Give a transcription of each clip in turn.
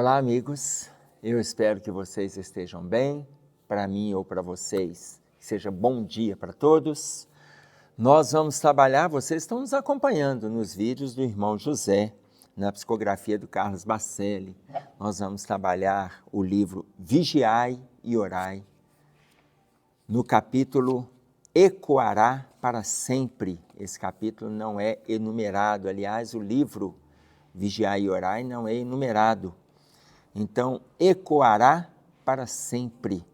Olá, amigos. Eu espero que vocês estejam bem. Para mim ou para vocês, que seja bom dia para todos. Nós vamos trabalhar, vocês estão nos acompanhando nos vídeos do irmão José, na psicografia do Carlos Bacelli. Nós vamos trabalhar o livro Vigiai e Orai, no capítulo Ecoará para Sempre. Esse capítulo não é enumerado, aliás, o livro Vigiai e Orai não é enumerado. Então, ecoará para sempre.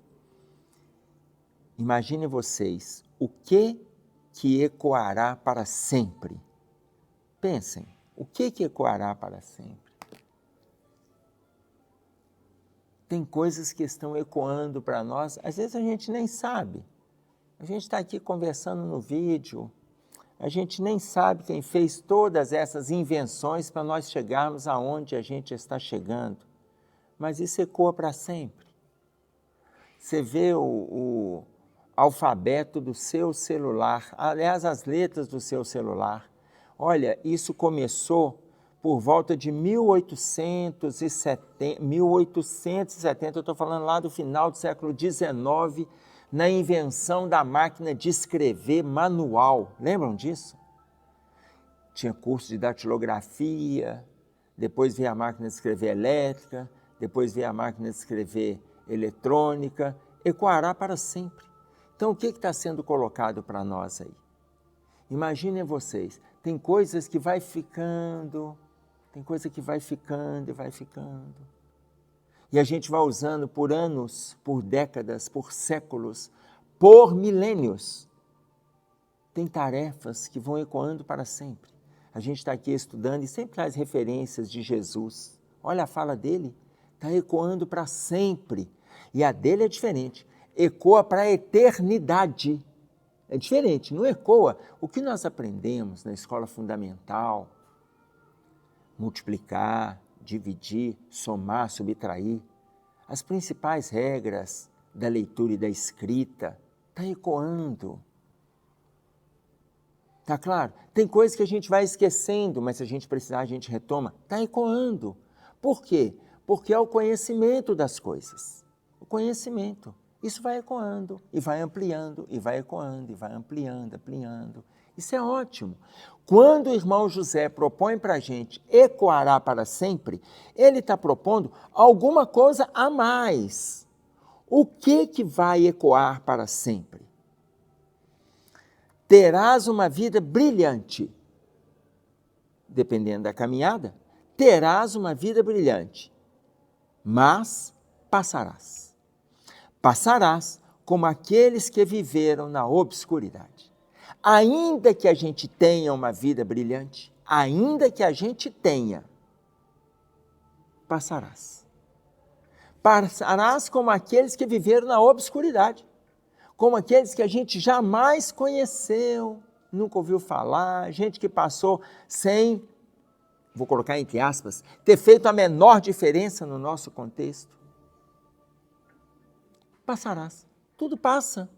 Imaginem vocês, o que ecoará para sempre? Pensem, o que ecoará para sempre? Tem coisas que estão ecoando para nós, às vezes a gente nem sabe. A gente está aqui conversando no vídeo, a gente nem sabe quem fez todas essas invenções para nós chegarmos aonde a gente está chegando. Mas isso ecoa para sempre. Você vê o alfabeto do seu celular, aliás, as letras do seu celular. Olha, isso começou por volta de 1870, eu estou falando lá do final do século XIX, na invenção da máquina de escrever manual. Lembram disso? Tinha curso de datilografia, depois veio a máquina de escrever elétrica, depois veio a máquina de escrever eletrônica, ecoará para sempre. Então, o que está sendo colocado para nós aí? Imaginem vocês, tem coisas que vai ficando, tem coisa que vai ficando e vai ficando. E a gente vai usando por anos, por décadas, por séculos, por milênios. Tem tarefas que vão ecoando para sempre. A gente está aqui estudando e sempre traz referências de Jesus. Olha a fala dele, está ecoando para sempre. E a dele é diferente, ecoa para a eternidade. É diferente, não ecoa. O que nós aprendemos na escola fundamental, multiplicar, dividir, somar, subtrair, as principais regras da leitura e da escrita, está ecoando. Está claro? Tem coisas que a gente vai esquecendo, mas se a gente precisar, a gente retoma. Está ecoando. Por quê? Porque é o conhecimento das coisas. O conhecimento. Isso vai ecoando, e vai ampliando, e vai ecoando, e vai ampliando, ampliando. Isso é ótimo. Quando o irmão José propõe para a gente ecoará para sempre, ele está propondo alguma coisa a mais. O que vai ecoar para sempre? Terás uma vida brilhante. Dependendo da caminhada, terás uma vida brilhante, mas passarás. Passarás como aqueles que viveram na obscuridade. Ainda que a gente tenha uma vida brilhante, ainda que a gente tenha, passarás. Passarás como aqueles que viveram na obscuridade, como aqueles que a gente jamais conheceu, nunca ouviu falar, gente que passou sem, vou colocar entre aspas, ter feito a menor diferença no nosso contexto. Passarás, tudo passa.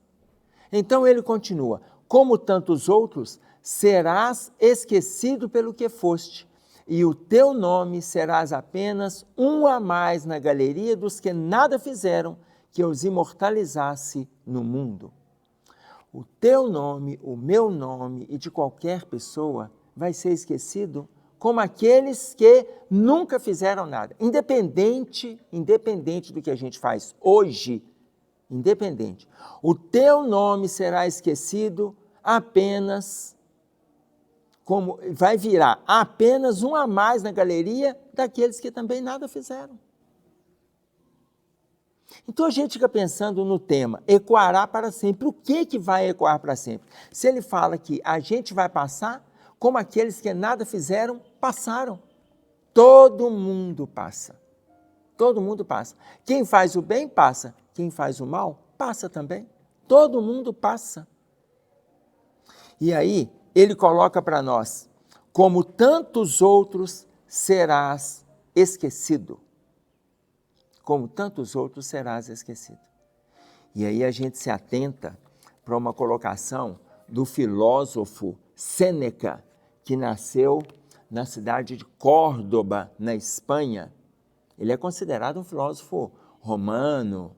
Então ele continua, como tantos outros, serás esquecido pelo que foste, e o teu nome serás apenas um a mais na galeria dos que nada fizeram que os imortalizasse no mundo. O teu nome, o meu nome e de qualquer pessoa vai ser esquecido como aqueles que nunca fizeram nada. Independente do que a gente faz hoje, independente. O teu nome será esquecido apenas, como vai virar apenas um a mais na galeria daqueles que também nada fizeram. Então a gente fica pensando no tema, ecoará para sempre. O que vai ecoar para sempre? Se ele fala que a gente vai passar, como aqueles que nada fizeram, passaram. Todo mundo passa. Todo mundo passa. Quem faz o bem, passa. Quem faz o mal, passa também. Todo mundo passa. E aí, ele coloca para nós, como tantos outros serás esquecido. Como tantos outros serás esquecido. E aí a gente se atenta para uma colocação do filósofo Sêneca, que nasceu na cidade de Córdoba, na Espanha, Ele é considerado um filósofo romano,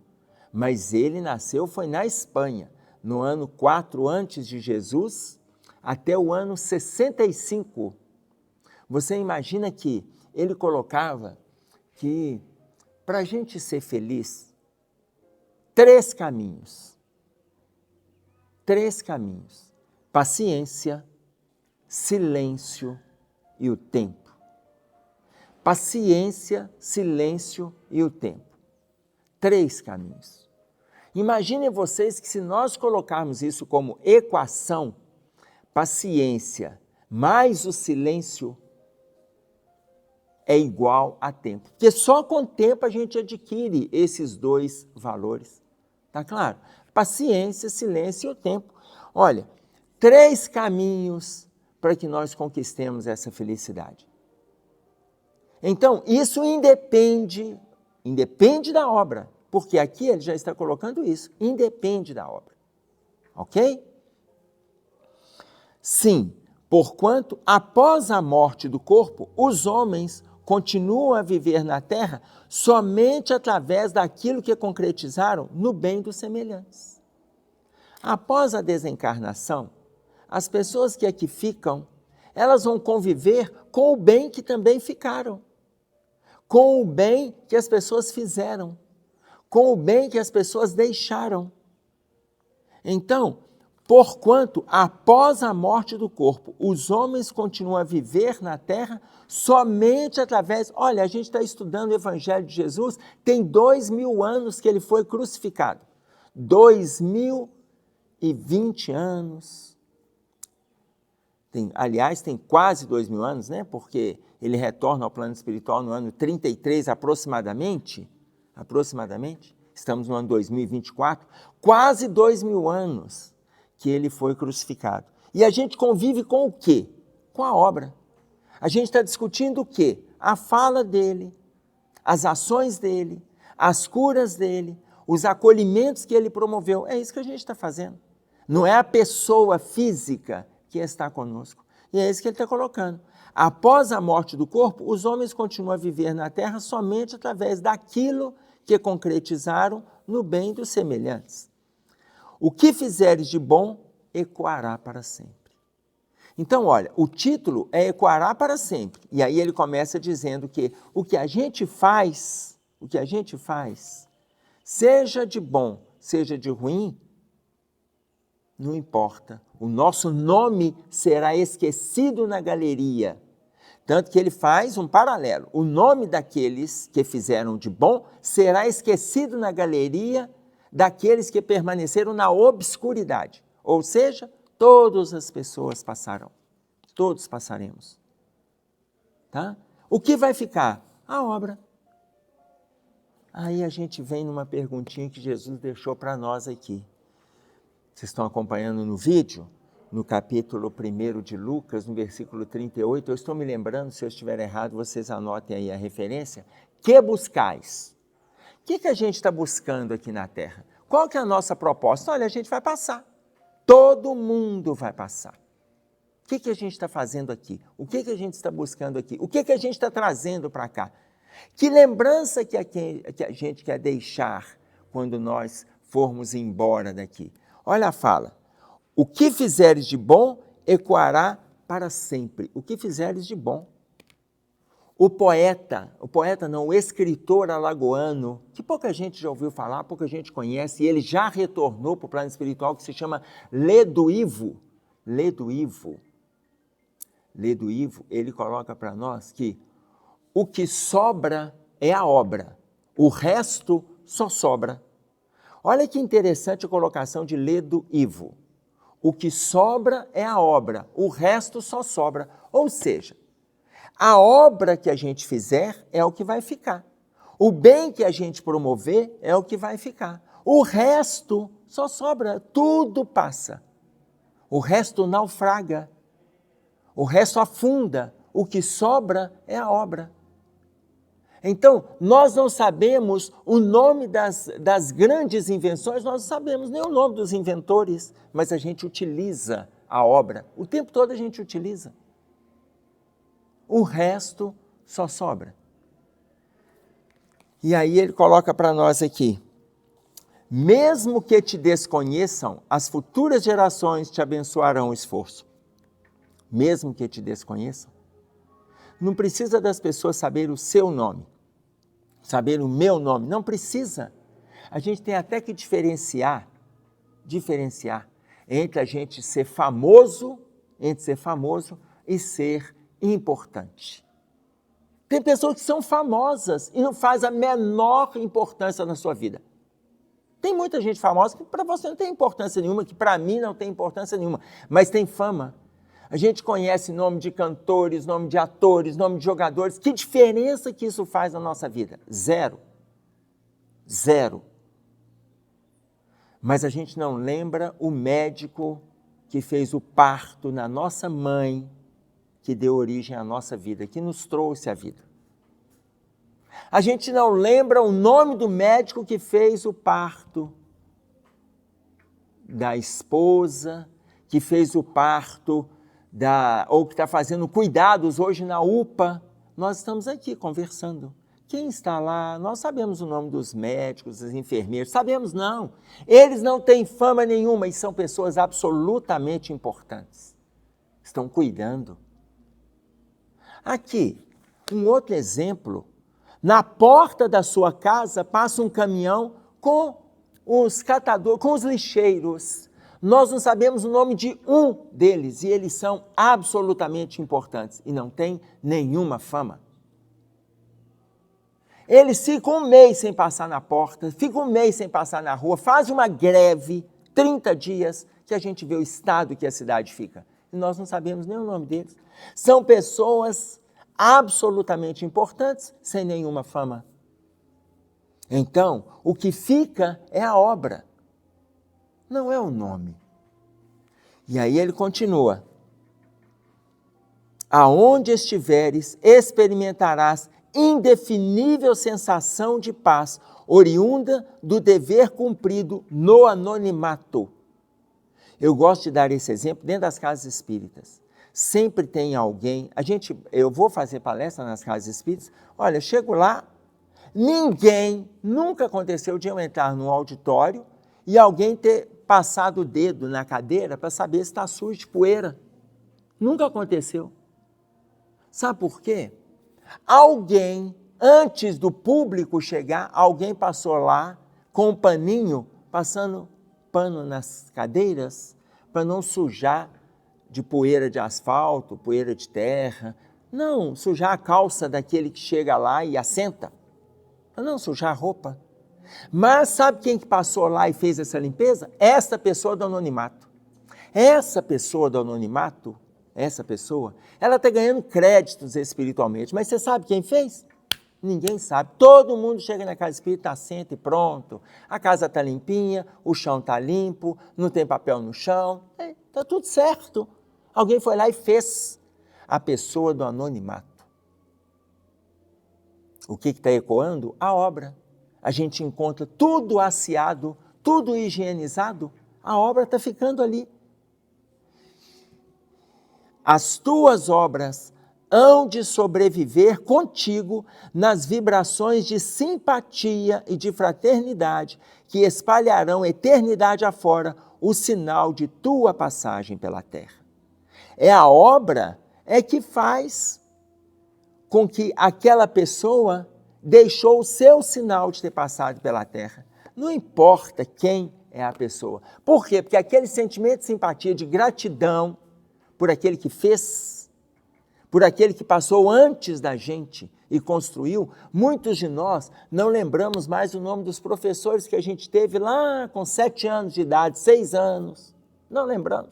mas ele nasceu, foi na Espanha, no ano 4 antes de Jesus, até o ano 65. Você imagina que ele colocava que, para a gente ser feliz, 3 caminhos. 3 caminhos. Paciência, silêncio e o tempo. Paciência, silêncio e o tempo. 3 caminhos. Imaginem vocês que se nós colocarmos isso como equação, paciência mais o silêncio é igual a tempo. Porque só com tempo a gente adquire esses 2 valores. Tá claro? Paciência, silêncio e o tempo. Olha, 3 caminhos para que nós conquistemos essa felicidade. Então, isso independe da obra, porque aqui ele já está colocando isso, independe da obra. Ok? Sim, porquanto, após a morte do corpo, os homens continuam a viver na terra somente através daquilo que concretizaram no bem dos semelhantes. Após a desencarnação, as pessoas que aqui ficam, elas vão conviver com o bem que também ficaram, com o bem que as pessoas fizeram, com o bem que as pessoas deixaram. Então, porquanto, após a morte do corpo, os homens continuam a viver na terra somente através... Olha, a gente está estudando o Evangelho de Jesus, tem 2000 anos que ele foi crucificado. 2020 anos. Aliás, tem quase 2000 anos, né? Porque ele retorna ao plano espiritual no ano 33 aproximadamente. Estamos no ano 2024. Quase 2000 anos que ele foi crucificado. E a gente convive com o quê? Com a obra. A gente está discutindo o quê? A fala dele, as ações dele, as curas dele, os acolhimentos que ele promoveu. É isso que a gente está fazendo. Não é a pessoa física que está conosco. E é isso que ele está colocando. Após a morte do corpo, os homens continuam a viver na terra somente através daquilo que concretizaram no bem dos semelhantes. O que fizeres de bom, ecoará para sempre. Então, olha, o título é ecoará para sempre. E aí ele começa dizendo que o que a gente faz, seja de bom, seja de ruim, não importa. O nosso nome será esquecido na galeria. Tanto que ele faz um paralelo. O nome daqueles que fizeram de bom será esquecido na galeria daqueles que permaneceram na obscuridade. Ou seja, todas as pessoas passarão. Todos passaremos. Tá? O que vai ficar? A obra. Aí a gente vem numa perguntinha que Jesus deixou para nós aqui. Vocês estão acompanhando no vídeo? No capítulo 1 de Lucas, no versículo 38, eu estou me lembrando, se eu estiver errado, vocês anotem aí a referência. Que buscais? O que a gente está buscando aqui na Terra? Qual que é a nossa proposta? Olha, a gente vai passar. Todo mundo vai passar. O que a gente está fazendo aqui? O que a gente está buscando aqui? O que a gente está trazendo para cá? Que lembrança que a gente quer deixar quando nós formos embora daqui? Olha a fala. O que fizeres de bom, ecoará para sempre. O que fizeres de bom. O escritor alagoano, que pouca gente já ouviu falar, pouca gente conhece, e ele já retornou para o plano espiritual, que se chama Leduivo. Leduivo, ele coloca para nós que o que sobra é a obra, o resto só sobra. Olha que interessante a colocação de Leduivo. O que sobra é a obra, o resto só sobra. Ou seja, a obra que a gente fizer é o que vai ficar. O bem que a gente promover é o que vai ficar. O resto só sobra, tudo passa. O resto naufraga, o resto afunda. O que sobra é a obra. Então, nós não sabemos o nome das grandes invenções, nós não sabemos nem o nome dos inventores, mas a gente utiliza a obra. O tempo todo a gente utiliza. O resto só sobra. E aí ele coloca para nós aqui: mesmo que te desconheçam, as futuras gerações te abençoarão o esforço. Mesmo que te desconheçam. Não precisa das pessoas saber o seu nome, saber o meu nome, não precisa. A gente tem até que diferenciar entre a gente ser famoso, e ser importante. Tem pessoas que são famosas e não faz a menor importância na sua vida. Tem muita gente famosa que para você não tem importância nenhuma, que para mim não tem importância nenhuma, mas tem fama. A gente conhece nome de cantores, nome de atores, nome de jogadores. Que diferença que isso faz na nossa vida? Zero. Mas a gente não lembra o médico que fez o parto na nossa mãe, que deu origem à nossa vida, que nos trouxe a vida. A gente não lembra o nome do médico que fez o parto da esposa, que fez o parto ou que está fazendo cuidados hoje na UPA. Nós estamos aqui conversando. Quem está lá? Nós sabemos o nome dos médicos, dos enfermeiros. Sabemos não. Eles não têm fama nenhuma e são pessoas absolutamente importantes. Estão cuidando. Aqui, um outro exemplo. Na porta da sua casa passa um caminhão com os catadores, com os lixeiros. Nós não sabemos o nome de um deles e eles são absolutamente importantes e não têm nenhuma fama. Eles ficam um mês sem passar na porta, ficam um mês sem passar na rua, fazem uma greve, 30 dias, que a gente vê o estado que a cidade fica. E nós não sabemos nem o nome deles. São pessoas absolutamente importantes, sem nenhuma fama. Então, o que fica é a obra, não é o nome. E aí ele continua: aonde estiveres, experimentarás indefinível sensação de paz, oriunda do dever cumprido no anonimato. Eu gosto de dar esse exemplo dentro das casas espíritas. Sempre tem alguém, eu vou fazer palestra nas casas espíritas, olha, chego lá, nunca aconteceu de eu entrar num auditório e alguém ter passado o dedo na cadeira para saber se está sujo de poeira. Nunca aconteceu. Sabe por quê? Alguém, antes do público chegar, alguém passou lá com um paninho, passando pano nas cadeiras, para não sujar de poeira de asfalto, poeira de terra, não sujar a calça daquele que chega lá e assenta, para não sujar a roupa. Mas sabe quem que passou lá e fez essa limpeza? Essa pessoa do anonimato. Essa pessoa, ela está ganhando créditos espiritualmente, mas você sabe quem fez? Ninguém sabe. Todo mundo chega na casa espírita, assenta e pronto. A casa está limpinha, o chão está limpo, não tem papel no chão, está tudo certo. Alguém foi lá e fez. A pessoa do anonimato. O que está ecoando? A obra. A gente encontra tudo asseado, tudo higienizado, a obra está ficando ali. As tuas obras hão de sobreviver contigo nas vibrações de simpatia e de fraternidade que espalharão eternidade afora o sinal de tua passagem pela terra. É a obra que faz com que aquela pessoa deixou o seu sinal de ter passado pela terra. Não importa quem é a pessoa. Por quê? Porque aquele sentimento de simpatia, de gratidão por aquele que fez, por aquele que passou antes da gente e construiu, muitos de nós não lembramos mais o nome dos professores que a gente teve lá com 7 anos de idade, 6 anos. Não lembramos.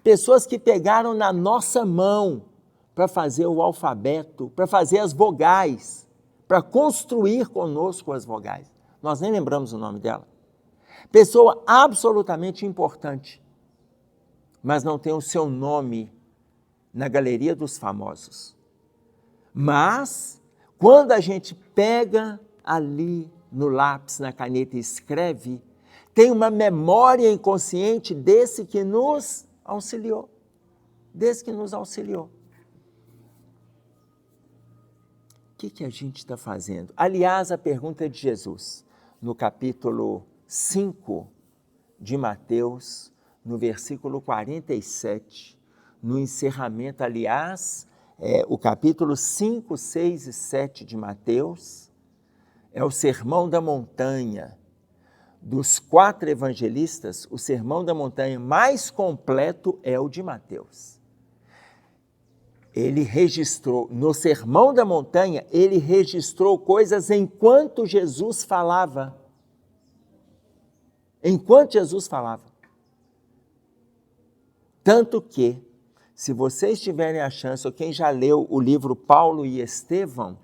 Pessoas que pegaram na nossa mão para fazer o alfabeto, para fazer as vogais, para construir conosco as vogais. Nós nem lembramos o nome dela. Pessoa absolutamente importante, mas não tem o seu nome na galeria dos famosos. Mas, quando a gente pega ali no lápis, na caneta e escreve, tem uma memória inconsciente desse que nos auxiliou. que a gente está fazendo? Aliás, a pergunta de Jesus, no capítulo 5 de Mateus, no versículo 47, no encerramento, aliás, o capítulo 5, 6 e 7 de Mateus, é o Sermão da Montanha. Dos 4 evangelistas, o Sermão da Montanha mais completo é o de Mateus. Ele registrou, no Sermão da Montanha, ele registrou coisas enquanto Jesus falava. Enquanto Jesus falava. Tanto que, se vocês tiverem a chance, ou quem já leu o livro Paulo e Estevão,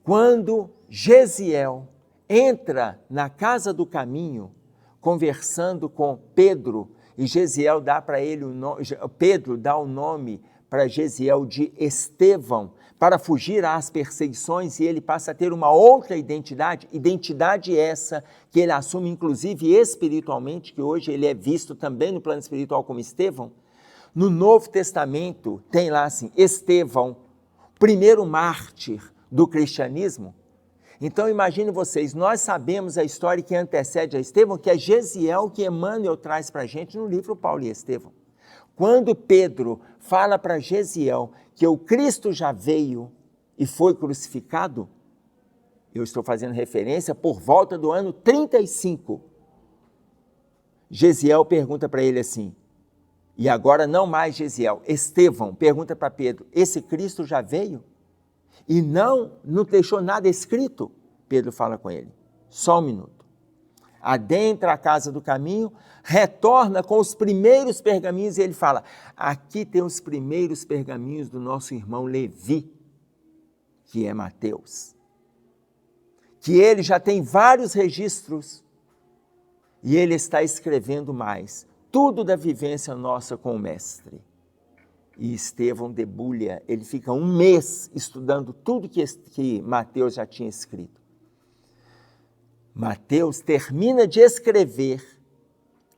quando Gesiel entra na casa do caminho, conversando com Pedro, e Gesiel dá para ele o nome, Pedro dá o nome para Gesiel de Estevão, para fugir às perseguições, e ele passa a ter uma outra identidade essa que ele assume inclusive espiritualmente, que hoje ele é visto também no plano espiritual como Estevão. No Novo Testamento tem lá assim, Estevão, primeiro mártir do cristianismo. Então imagine vocês, nós sabemos a história que antecede a Estevão, que é Gesiel, que Emmanuel traz para a gente no livro Paulo e Estevão. Quando Pedro fala para Gesiel que o Cristo já veio e foi crucificado, eu estou fazendo referência por volta do ano 35. Gesiel pergunta para ele assim, e agora não mais Gesiel, Estevão pergunta para Pedro, esse Cristo já veio? E não deixou nada escrito? Pedro fala com ele, só um minuto. Adentra a casa do caminho, retorna com os primeiros pergaminhos e ele fala, aqui tem os primeiros pergaminhos do nosso irmão Levi, que é Mateus, que ele já tem vários registros e ele está escrevendo mais, tudo da vivência nossa com o mestre. E Estevão debulha, ele fica um mês estudando tudo que Mateus já tinha escrito. Mateus termina de escrever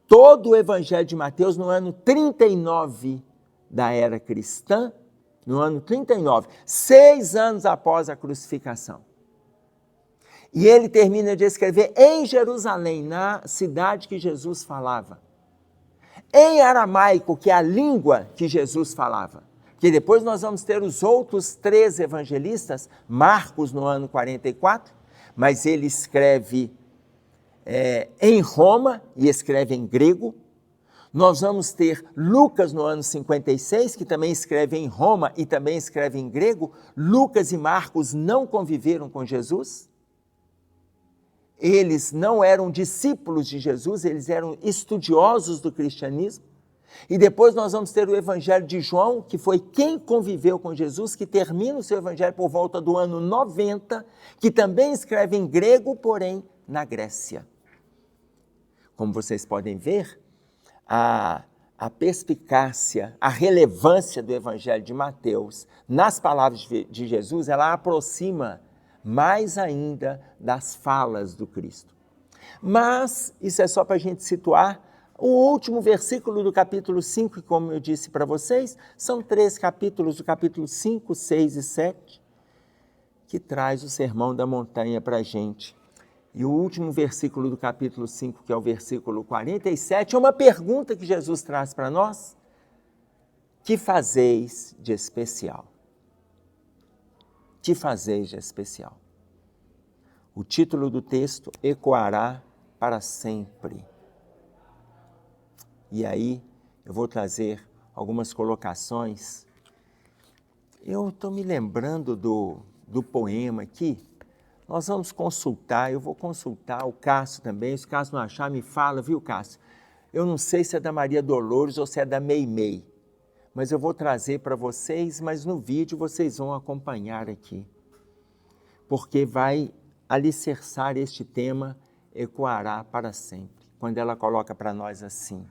todo o Evangelho de Mateus no ano 39 da era cristã, no ano 39, 6 anos após a crucificação. E ele termina de escrever em Jerusalém, na cidade que Jesus falava, em aramaico, que é a língua que Jesus falava. Porque depois nós vamos ter os outros 3 evangelistas, Marcos no ano 44, mas ele escreve em Roma e escreve em grego. Nós vamos ter Lucas no ano 56, que também escreve em Roma e também escreve em grego. Lucas e Marcos não conviveram com Jesus. Eles não eram discípulos de Jesus, eles eram estudiosos do cristianismo. E depois nós vamos ter o Evangelho de João, que foi quem conviveu com Jesus, que termina o seu Evangelho por volta do ano 90, que também escreve em grego, porém na Grécia. Como vocês podem ver, a perspicácia, a relevância do Evangelho de Mateus nas palavras de Jesus, ela aproxima mais ainda das falas do Cristo. Mas isso é só para a gente situar. O último versículo do capítulo 5, e como eu disse para vocês, são 3 capítulos, o capítulo 5, 6 e 7, que traz o Sermão da Montanha para a gente. E o último versículo do capítulo 5, que é o versículo 47, é uma pergunta que Jesus traz para nós. Que fazeis de especial? Que fazeis de especial? O título do texto ecoará para sempre. E aí eu vou trazer algumas colocações. Eu estou me lembrando do poema aqui. Nós vamos consultar, eu vou consultar o Cássio também. Se o Cássio não achar, me fala, viu, Cássio? Eu não sei se é da Maria Dolores ou se é da Meimei, mas eu vou trazer para vocês, mas no vídeo vocês vão acompanhar aqui, porque vai alicerçar este tema, ecoará para sempre, quando ela coloca para nós assim: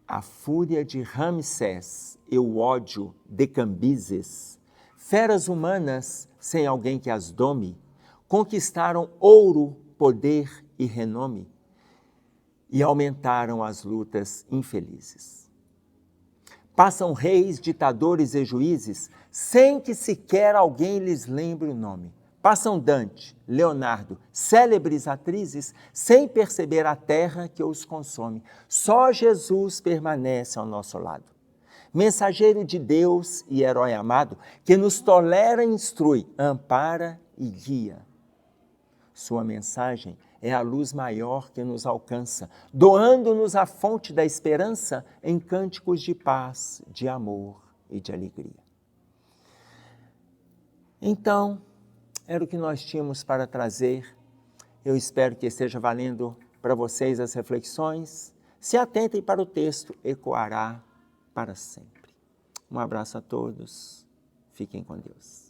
a fúria de Ramsés e o ódio de Cambises, feras humanas sem alguém que as dome, conquistaram ouro, poder e renome e aumentaram as lutas infelizes. Passam reis, ditadores e juízes, sem que sequer alguém lhes lembre o nome. Passam Dante, Leonardo, célebres atrizes, sem perceber a terra que os consome. Só Jesus permanece ao nosso lado. Mensageiro de Deus e herói amado, que nos tolera e instrui, ampara e guia. Sua mensagem é a luz maior que nos alcança, doando-nos a fonte da esperança em cânticos de paz, de amor e de alegria. Então, era o que nós tínhamos para trazer. Eu espero que esteja valendo para vocês as reflexões. Se atentem para o texto, ecoará para sempre. Um abraço a todos. Fiquem com Deus.